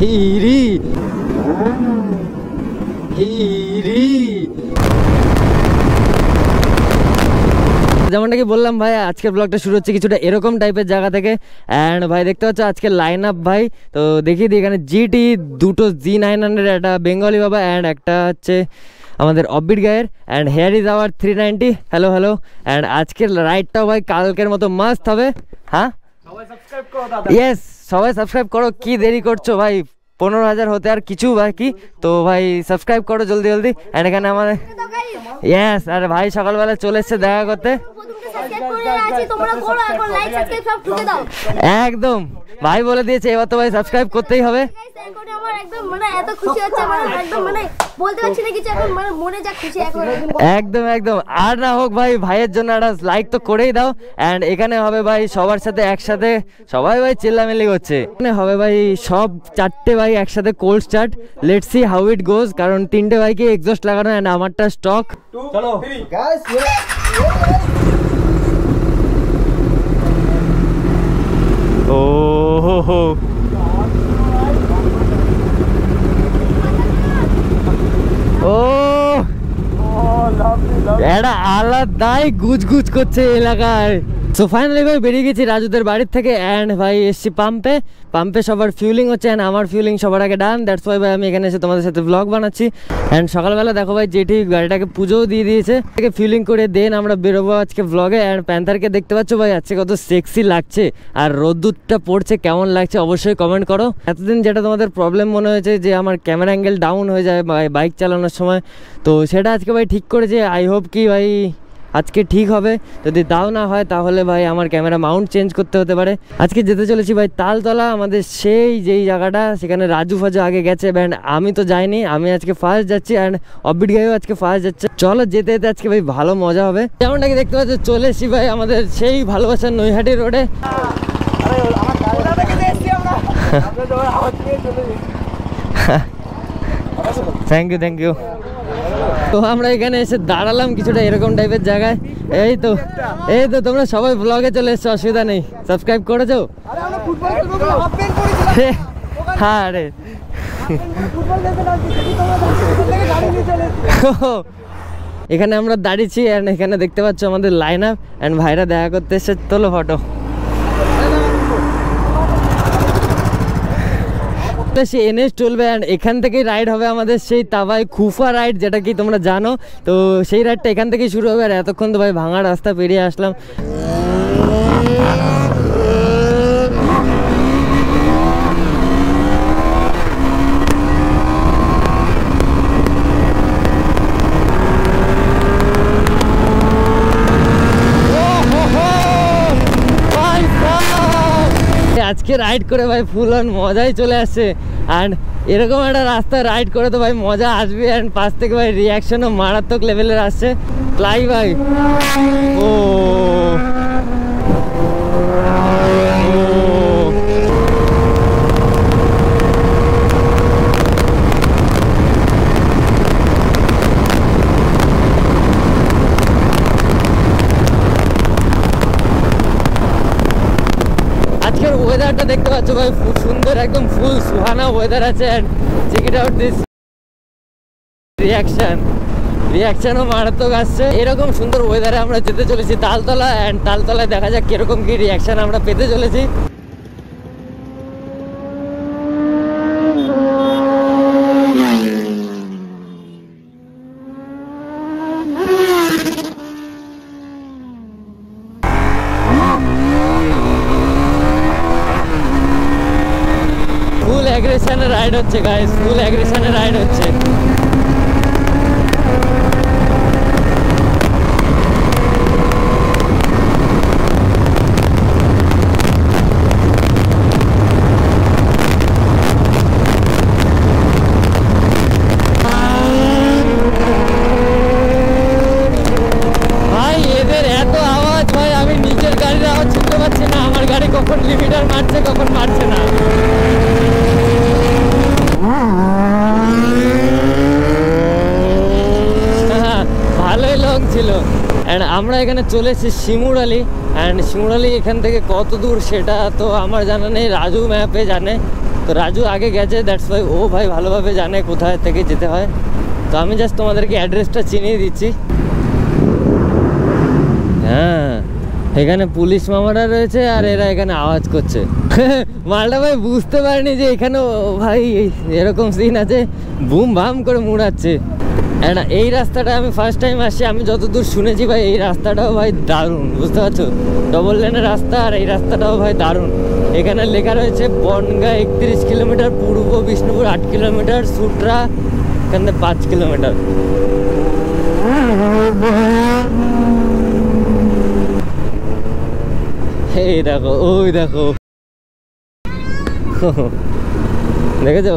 হিরি হিরি যেমনটা কি বললাম ভাই, আজকের ব্লগটা শুরু হচ্ছে কিছুটা এরকম টাইপের জায়গা থেকে। অ্যান্ড ভাই দেখতে পাচ্ছ আজকের লাইন আপ ভাই, তো দেখিয়ে দিই এখানে জিটি, দুটো G900, একটা বেঙ্গলি বাবা অ্যান্ড একটা হচ্ছে আমাদের অফবিট গায়ের। And hair is our 390। Hello hello. And আজকের রাইডটাও ভাই কালকের মতো মাস্ট হবে। হ্যাঁ ইয়েস, সবাই সাবস্ক্রাইব করো, কি দেরি করছো ভাই, 15,000 হতে আর কিছু বাকি, তো ভাই সাবস্ক্রাইব করো জলদি জলদি। অ্যান্ড এখানে আমাদের ইয়েস, আর ভাই সকালবেলা চলে এসছে দেখা করতে। একদম ভাই বলে দিয়েছে এবার তো ভাই সাবস্ক্রাইব করতেই হবে। একদম একদম, আর না হোক ভাই, ভাইয়ের জন্য একটা লাইক তো করেই দাও। অ্যান্ড এখানে হবে ভাই সবার সাথে একসাথে, সবাই ভাই চিল্লামিল্লি করছে। এখানে হবে ভাই সব 4টে ভাই একসাথে cold start. Let's see how it goes, কারণ 3টে বাইকে এক্সস্ট লাগানো অ্যান্ড আমারটা স্টক। চলো ও হো হো, ও এটা আলাদাই গুজগুজ করছে এলাকায়। সো ফাইনালি ভাই বেরিয়ে গেছি রাজুদের বাড়ির থেকে। অ্যান্ড ভাই এসছি পাম্পে। পাম্পে সবার ফিউলিং হচ্ছে অ্যান্ড আমার ফিউলিং সবার আগে ডান। দ্যাটস ওয়াই ভাই আমি এখানে এসে তোমাদের সাথে ব্লগ বানাচ্ছি। অ্যান্ড সকালবেলা দেখো ভাই যেটি গাড়িটাকে পুজোও দিয়ে দিয়েছে, ফিউলিং করে দেন আমরা বেরোবো আজকে ব্লগে। অ্যান্ড প্যান্থারকে দেখতে পাচ্ছ ভাই আজকে কত সেক্সি লাগছে, আর রোদ্দুরটা পড়ছে কেমন লাগছে অবশ্যই কমেন্ট করো। এতদিন যেটা তোমাদের প্রবলেম মনে হয়েছে যে আমার ক্যামেরা অ্যাঙ্গেল ডাউন হয়ে যায় বাইক চালানোর সময়, তো সেটা আজকে ভাই ঠিক করেছে। আই হোপ কি ভাই আজকে ঠিক হবে, যদি তাও না হয় তাহলে ভাই আমার ক্যামেরা মাউন্ট চেঞ্জ করতে হতে পারে। আজকে যেতে চলেছি ভাই তালতলা, আমাদের সেই যেই জায়গাটা, সেখানে রাজু ফাজু আগে গেছে ব্যান্ড, আমি তো যাইনি, আমি আজকে ফার্স্ট যাচ্ছি। অ্যান্ড অফবিট গাইও আজকে ফার্স্ট যাচ্ছে। চলো যেতে যেতে আজকে ভাই ভালো মজা হবে। যেমনটাকে দেখতে পাচ্ছ চলে এসছি ভাই আমাদের সেই ভালোবাসার নৈহাটি রোডে। Thank you thank you. তো আমরা এখানে এসে দাঁড়ালাম কিছুটা এরকম টাইপের জায়গায়। এই তো তোমরা সবাই ব্লগে চলে এসছো, অসুবিধা নেই। সাবস্ক্রাইব করেছো? হ্যাঁ রে, এখানে আমরা দাঁড়িয়েছি অ্যান্ড এখানে দেখতে পাচ্ছ আমাদের লাইন আপ অ্যান্ড ভাইরা দেখা করতে এসে। তোলো ফটো। সেই NH12 অ্যান্ড এখান থেকেই রাইড হবে আমাদের সেই তাবাই খুফা রাইড, যেটা কি তোমরা জানো। তো সেই রাইডটা এখান থেকেই শুরু হবে। আর এতক্ষণ তো ভাই ভাঙা রাস্তা পেরিয়ে আসলাম। আজকে রাইড করে ভাই ফুল অন মজাই চলে আসছে। অ্যান্ড এরকম একটা রাস্তায় রাইড করে তো ভাই মজা আসবে। অ্যান্ড পাশ থেকে ভাই রিয়াকশনও মারাত্মক লেভেলের আসছে। ফ্লাই ভাই, ও আজকের ওয়েদারটা দেখতে পাচ্ছ ভাই, খুব সুন্দর, একদম ফুল সুহানা ওয়েদার আছে। And check it out this রিয়াকশনও মারাত্মক আসছে। এরকম সুন্দর ওয়েদারে আমরা যেতে চলেছি তালতলা। অ্যান্ড তালতলায় দেখা যাক কিরকম কি রিয়াকশন আমরা পেতে চলেছি। ফুল অ্যাগ্রেশনে রাইড হচ্ছে গাইস, ফুল অ্যাগ্রেশনে রাইড হচ্ছে। ভাই এদের এত আওয়াজ ভাই, আমি নিজের গাড়ির আওয়াজ শুনতে পাচ্ছি না। আমার গাড়ি কখন লিমিটার মারছে কখন মারছে না। ভালোই লং ছিল। অ্যান্ড আমরা এখানে চলে এসেছি শিমুরালি। অ্যান্ড শিমুরালি এখান থেকে কত দূর সেটা তো আমার জানা নেই, রাজু ম্যাপে জানে। তো রাজু আগে গেছে, দ্যাটস ওয়াই ও ভাই ভালোভাবে জানে কোথায় থেকে যেতে হয়। তো আমি জাস্ট তোমাদেরকে অ্যাড্রেসটা চিনিয়ে দিচ্ছি। হ্যাঁ, এখানে পুলিশ মামারা রয়েছে আর এরা এখানে আওয়াজ করছে। মালটা ভাই বুঝতে পারিনি যে এখানেও ভাই এরকম সিন আছে, বুম বাম করে মুড়াচ্ছে। এই রাস্তাটা আমি ফার্স্ট টাইম আসছি, আমি যতদূর শুনেছি ভাই এই রাস্তাটাও ভাই দারুণ, বুঝতে পারছো? ডবল লেনের রাস্তা আর এই রাস্তাটাও ভাই দারুণ। এখানে লেখা রয়েছে বনগাঁ 31 কিলোমিটার, পূর্ব বিষ্ণুপুর 8 কিলোমিটার, সুটরা এখানে 5 কিলোমিটার। এই দেখো, ওই দেখো, দেখেছো?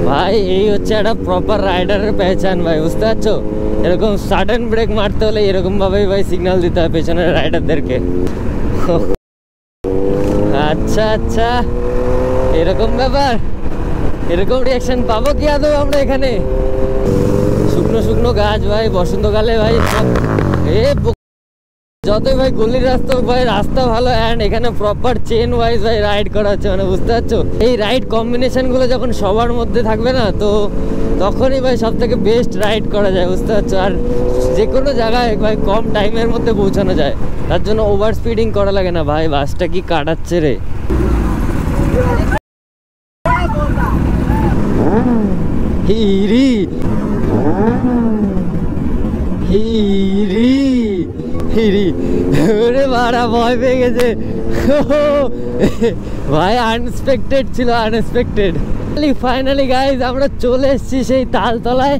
ভাই এই হচ্ছে একটা প্রপার রাইডারের পেহচান ভাই, বুঝতে পারছো? এরকম সাডেন ব্রেক মারতে হলে এরকম ভাবেই ভাই সিগন্যাল দিতে হয় পেছনের রাইডারদেরকে। আচ্ছা আচ্ছা, এরকম ব্যাপার, এরকম রিয়াকশন পাবো কি আদৌ আমরা এখানে? শুকনো শুকনো গাছ ভাই, বসন্তকালে ভাই যতই ভাই গলির রাস্তা ভাই, রাস্তা ভালো অ্যান্ড এখানে প্রপার চেন ওয়াইজ ভাই রাইড করা হচ্ছে, মানে বুঝতে পারছো? এই রাইড কম্বিনেশনগুলো যখন সবার মধ্যে থাকবে না, তো তখনই ভাই সব থেকে বেস্ট রাইড করা যায়, বুঝতে পারছো? আর যে কোনো জায়গায় ভাই কম টাইমের মধ্যে পৌঁছানো যায়, তার জন্য ওভার স্পিডিং করা লাগে না। ভাই বাসটা কি কাটাচ্ছে রে! হিরি হিরি হিরি, ওরে বাড়া ভয় পেয়ে গেছে ভাই, আনএক্সপেক্টেড ছিল, আনএক্সপেক্টেড। ফাইনালি গাইজ আমরা চলে এসেছি সেই তালতলায়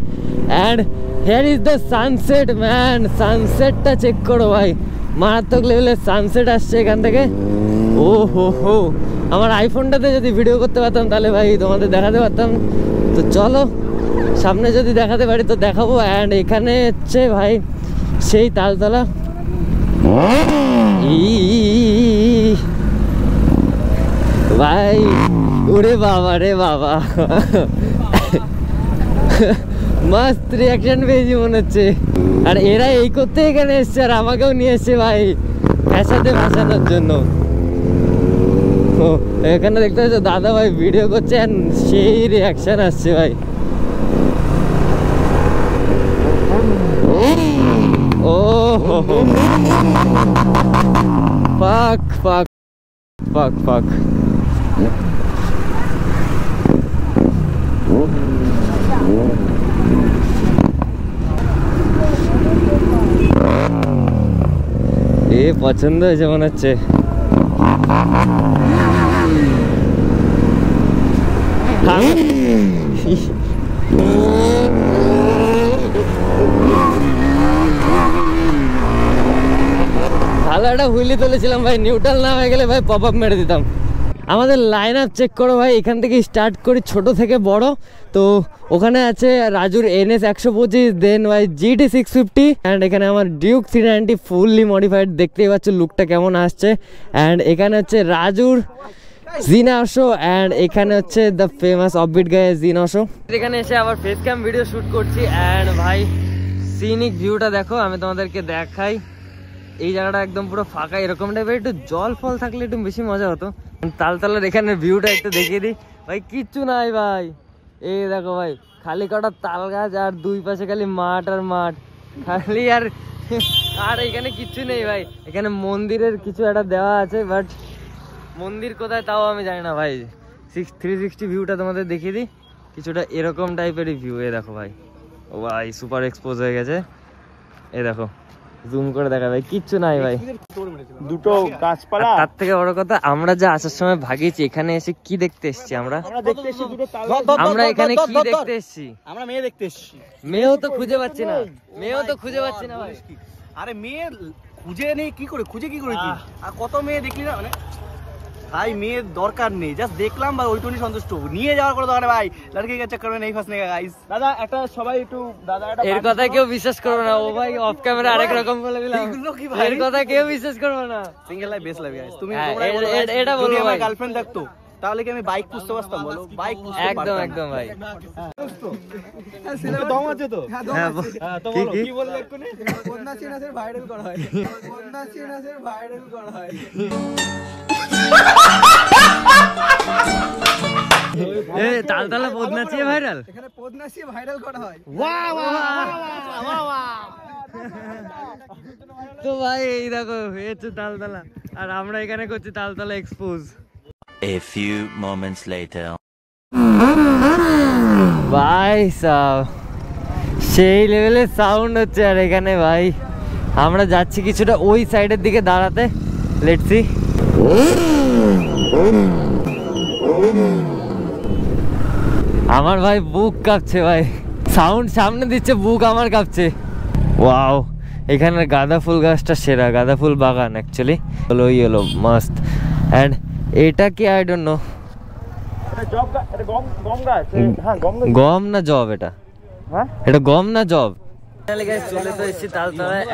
and here is the sunset man. সানসেটটা চেক করো ভাই, মারাত্মক লেভেলের সানসেট আসছে এখান থেকে। ও হো হো, আমার আইফোনটাতে যদি ভিডিও করতে পারতাম তাহলে ভাই তোমাদের দেখাতে পারতাম। তো চলো সামনে যদি দেখাতে পারি তো দেখাবো। অ্যান্ড এখানে হচ্ছে ভাই সেই তালতলা। ভাই ওরে বাবা রে বাবা, মাস্ত রিয়াকশন পেয়েছি মনে হচ্ছে। আর এরা এই করতে এখানে এসছে আর আমাকেও নিয়ে এসছে ভাই ফ্যাসাতে ভাসানোর জন্য। এখানে দেখতে পাচ্ছ দাদা ভাই ভিডিও করছে আর সেই রিয়াকশন আসছে ভাই। ও ফাক ফাক ফাক ফাক, এ পছন্দ হয়েছে মনে হচ্ছে। ভালো একটা হুইলি তুলেছিলাম ভাই, নিউট্রাল না হয়ে গেলে ভাই পপ আপ মেরে দিতাম। আমাদের লাইন আপ চেক করো ভাই, এখান থেকে স্টার্ট করি ছোট থেকে বড়। তো ওখানে আছে রাজুর NS 125, দেন ভাই GT 650 অ্যান্ড এখানে আমার ডিউক 390 ফুললি মডিফাইড, দেখতেই পাচ্ছ লুকটা কেমন আসছে। অ্যান্ড এখানে হচ্ছে রাজুর জিনাশো অ্যান্ড এখানে হচ্ছে দ্য ফেমাস অফবিট গায়ে জিনাশো। এখানে এসে আবার ফেস ক্যাম ভিডিও শুট করছি অ্যান্ড ভাই সিনিক ভিউটা দেখো, আমি তোমাদেরকে দেখাই। এই জায়গাটা একদম পুরো ফাঁকা, এরকম টাইপের একটু জল ফল থাকলে একটু বেশি মজা হতো। তালতলার এখানে ভিউটা একটু দেখিয়ে দিই ভাই, কিচ্ছু নাই ভাই। এই দেখো ভাই খালি কটা তাল গাছ আর দুই পাশে খালি মাঠ আর মাঠ খালি, আর এখানে কিচ্ছু নেই ভাই। এখানে মন্দিরের কিছু একটা দেওয়া আছে, বাট মন্দির কোথায় তাও আমি জানি না ভাই। 360 ভিউটা তোমাদের দেখিয়ে দিই, কিছুটা এরকম টাইপেরই ভিউ। এ দেখো ভাই, ও ভাই সুপার এক্সপোজ হয়ে গেছে। এই দেখো জুম করে দেখা ভাই, কিচ্ছু নাই ভাই, দুটো গাছপালা। তার থেকে বড় কথা আমরা যা আসার সময় ভাগিয়েছি, এখানে এসে কি দেখতে এসেছি আমরা এখানে কি দেখতে এসেছি? আমরা মেয়ে দেখতে এসেছি। মেয়েও তো খুঁজে পাচ্ছি না, মেয়েও তো খুঁজে পাচ্ছি না ভাই। আরে মেয়ে খুঁজে নেই কি করে, খুঁজে কি করে কি? আর কত মেয়ে দেখলি না, মানে ভাই মেয়ের দরকার নেই, জাস্ট দেখলাম ভাই ওইটুকুনি সন্তুষ্ট। নিয়ে যাওয়ার কোনো দরকার ভাই, লড়কি কে চক্কর में नहीं फंसने का गाइस। দাদা একটা সবাই একটু দাদা একটা এর কথা কেউ বিশ্বাস করবে না। ও ভাই অফ ক্যামেরা আরেক রকম বলে দিলাম, এর কথা কেউ বিশ্বাস করবে না। Single life best life guys. তুমি এটা বলো ভাই, গার্লফ্রেন্ড থাকতো তাহলে কি আমি বাইক পুষতে পারতাম বলো? বাইক একদম একদম ভাই। দম আছে তো? হ্যাঁ তো বলো কি বললে এক্ষুনি? বদনা সিনাসের ভাইরাল করা হয়, বদনা সিনাসের ভাইরাল করা হয়। তালতলা পদনাচিয়ে ভাইরাল, এখানে পদনাচিয়ে ভাইরাল করা হয়। বাহ বাহ বাহ। তো ভাই এই দেখো হয়েছে তালতলা, আর আমরা এখানে করছি Taltala expose. A few moments later. ভাই সাব সেই লেভেলের সাউন্ড হচ্ছে। আর এখানে ভাই আমরা যাচ্ছি কিছুটা ওই সাইডের দিকে দাঁড়াতে। Let's see. আমার ভাই বুক কাঁপছে ভাই, সাউন্ড সামনে দিচ্ছে, বুক আমার কাঁপছে। ওয়াও, এখানে গাঁদা ফুল গাছটা সেরা, গাঁদা ফুল বাগান অ্যাকচুয়ালি হলো ইয়েলো মাস্ট। অ্যান্ড এটা কি আই ডোন্ট নো, গম না জব? এটা এটা গম না জব? চলে তো এসেছি তালতলায়,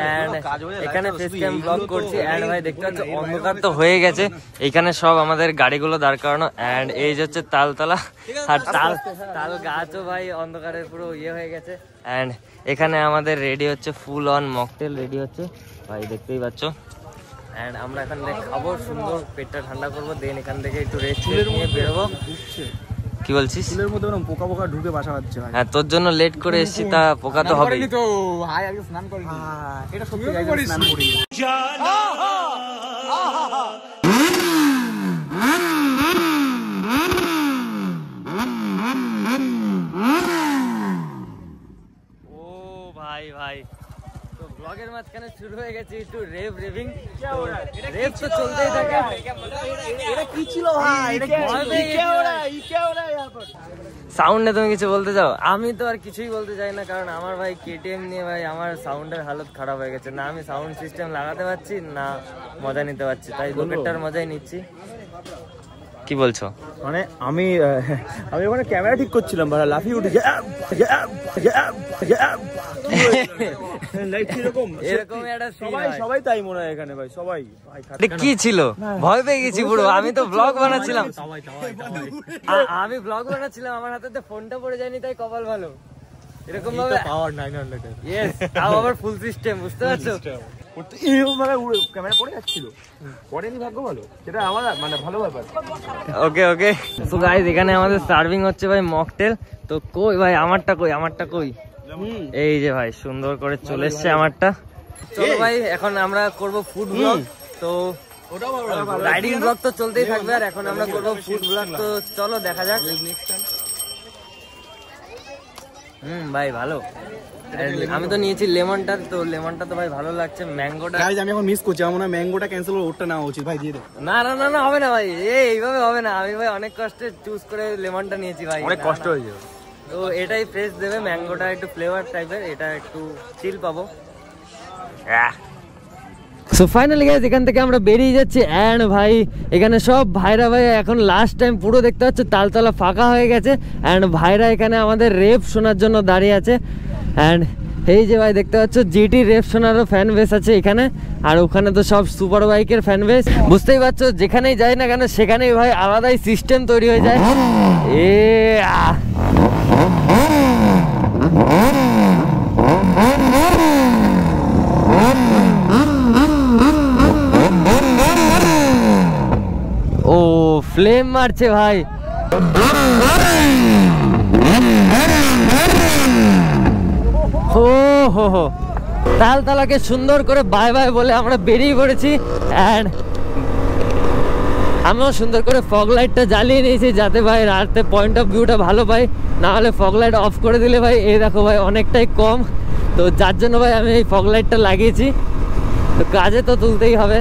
এখানে ফেস ক্যাম ব্লগ করছি। এন্ড ভাই দেখতে পাচ্ছ অন্ধকার তো হয়ে গেছে, এখানে সব আমাদের গাড়িগুলো দাঁড় করানো। এন্ড এই যে হচ্ছে তালতলা, আর তাল গাছও ভাই অন্ধকারে পুরো ইয়ে হয়ে গেছে। এন্ড এখানে আমাদের রেডি হচ্ছে, ফুল অন মকটেল রেডি হচ্ছে ভাই, দেখতেই পাচ্ছ। এন্ড আমরা এখান থেকে খাবো, সুন্দর পেটটা ঠান্ডা করবো, দেন এখান থেকে একটু রেস্ট নিয়ে বেরোবো। কি বলছিস? ফুলের মধ্যে পোকা পোকা ঢুকে বাসা বাঁধছে ভাই। হ্যাঁ, তোর জন্য লেট করে এসেছি, তা পোকা তো হবেই। তো ভাই আগে স্নান করিনি, এটা সত্যি গাইস, স্নান করি। ও ভাই ভাই, তো ব্লগের মাঝখানে শুরু হয়ে গেছে একটু রেভিং। রেভ তো চলতেই থাকে। এটা কি ছিল ভাই? এটা কি সাউন্ডে তুমি কিছু বলতে চাও? আমি তো আর কিছুই বলতে চাই না, কারণ আমার ভাই কেটিএম নিয়ে ভাই আমার সাউন্ডের হালত খারাপ হয়ে গেছে। না আমি সাউন্ড সিস্টেম লাগাতে পারছি, না মজা নিতে পারছি, তাই লোকেরটার মজাই নিচ্ছি। কি বলছো? মানে আমি ওখানে ক্যামেরা ঠিক করছিলাম, ভাড়া লাফিয়ে উঠেছে সবাই তাই মনে হয় এখানে ভাই, সবাই। কি ছিল? ভয় পেয়ে গেছি পুরো। আমি তো ব্লগ বানাচ্ছিলাম, আমি ব্লগ বানাচ্ছিলাম, আমার হাতে ফোনটা পড়ে যায়নি, তাই কপাল ভালো। এরকম ভাবে পাওয়ার 900 ইয়েস, তাও আবার ফুল সিস্টেম, বুঝতে পারছো? ক্যামেরা পড়ে যাচ্ছিল, পড়েনি, ভাগ্য ভালো, সেটা আমার মানে ভালো ব্যাপার। ওকে ওকে, সো গাইস এখানে আমাদের সার্ভিং হচ্ছে ভাই মকটেল। তো কই ভাই আমারটা কই? আমারটা কই? এই যে ভাই সুন্দর করে চলে এসছে আমারটা। চলো ভাই এখন আমরা করব ফুড ব্লগ। তো রাইডিং ব্লগ তো চলতেই থাকবে, আর এখন আমরা করব ফুড ব্লগ। তো চলো দেখা যাক। ভাই ভালো। আমি তো নিয়েছি লেমনটা, তো লেমনটা তো ভাই ভালো লাগছে। ম্যাঙ্গোটা গাইস আমি এখন মিস করছি, আমার মনে হয় ম্যাঙ্গোটা ক্যান্সেল করে ওটা নেওয়া উচিত ভাই, দিয়ে দে। না না না না, হবে না ভাই, এইভাবে হবে না। আমি ভাই অনেক কষ্টে চুজ করে লেমনটা নিয়েছি ভাই, অনেক কষ্ট হয়ে যাবে। তো এটাই ফ্রেশ দেবে, ম্যাঙ্গোটা একটু ফ্লেভার টাইপের, এটা একটু চিল পাবো। সো ফাইনালি গাইস এখান থেকে আমরা বেরিয়ে যাচ্ছি। অ্যান্ড ভাই এখানে সব ভাইরা ভাই এখন লাস্ট টাইম পুরো দেখতে পাচ্ছ তালতলা ফাঁকা হয়ে গেছে। অ্যান্ড ভাইরা এখানে আমাদের রেপ শোনার জন্য দাঁড়িয়ে আছে। অ্যান্ড এই যে ভাই দেখতে পাচ্ছ জিটি রেপ শোনারও ফ্যান বেস আছে এখানে, আর ওখানে তো সব সুপার বাইকের ফ্যান বেস। বুঝতেই পারছো যেখানেই যাই না কেন সেখানেই ভাই আলাদাই সিস্টেম তৈরি হয়ে যায়। ও ফ্লেম মারছে ভাই। ও হো হো, তালতলাকে সুন্দর করে বাই বাই বলে আমরা বেরিয়ে পড়েছি। অ্যান্ড আমিও সুন্দর করে ফগ লাইটটা জ্বালিয়ে নিয়েছি, যাতে ভাই রাতে পয়েন্ট অফ ভিউটা ভালো পাই। না হলে ফগ লাইট অফ করে দিলে ভাই এই দেখো ভাই অনেকটাই কম, তো যার জন্য ভাই আমি এই ফগ লাইটটা লাগিয়েছি। তো কাজে তো তুলতেই হবে।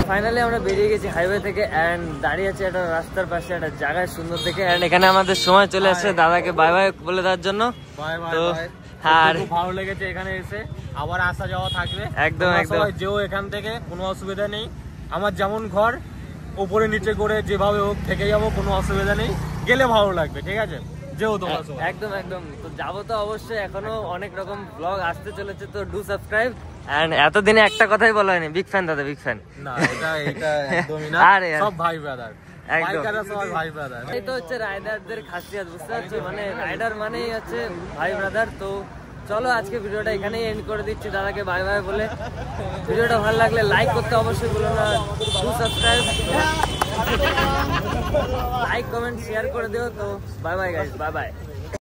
ফাইনালি আমরা বেরিয়ে গেছি হাইওয়ে থেকে, অ্যান্ড দাঁড়িয়ে আছে একটা রাস্তার পাশে একটা জায়গায় সুন্দর থেকে। অ্যান্ড এখানে আমাদের সময় চলে আসছে দাদাকে বাই বাই বলে দেওয়ার জন্য। তো আর ভালো লেগেছে এখানে এসে, আবার আসা যাওয়া থাকবে। একদম একদম, যেও এখান থেকে কোনো অসুবিধা নেই। আমার যেমন ঘর উপরে নিচে করে যেভাবে হোক থেকে যাবো, কোনো অসুবিধা নেই, গেলে ভালো লাগবে, ঠিক আছে? যেও তোমরা সবাই। একদম একদম, তো যাবো তো অবশ্যই, এখনো অনেক রকম ব্লগ আসতে চলেছে, তো ডু সাবস্ক্রাইব। এন্ড এতদিনে একটা কথাই বলা হয়নি, বিগ ফ্যান দাদা, বিগ ফ্যান। না এটা একদমই না, আরে সব ভাই ব্রাদার, একদম। বাইকাররা সবাই ভাই ব্রাদার। এই তো হচ্ছে রাইডারদের খাসিয়াত, বুঝতে পারছো? মানে রাইডার মানেই হচ্ছে ভাই ব্রাদার। তো চলো আজকে ভিডিওটা এখানেই এন্ড করে দিচ্ছি, দাদাকে বাই বাই বলে। ভিডিওটা ভালো লাগলে লাইক করতে অবশ্যই ভুলো না, do subscribe, like comment share করে দিও। তো bye bye guys, bye bye.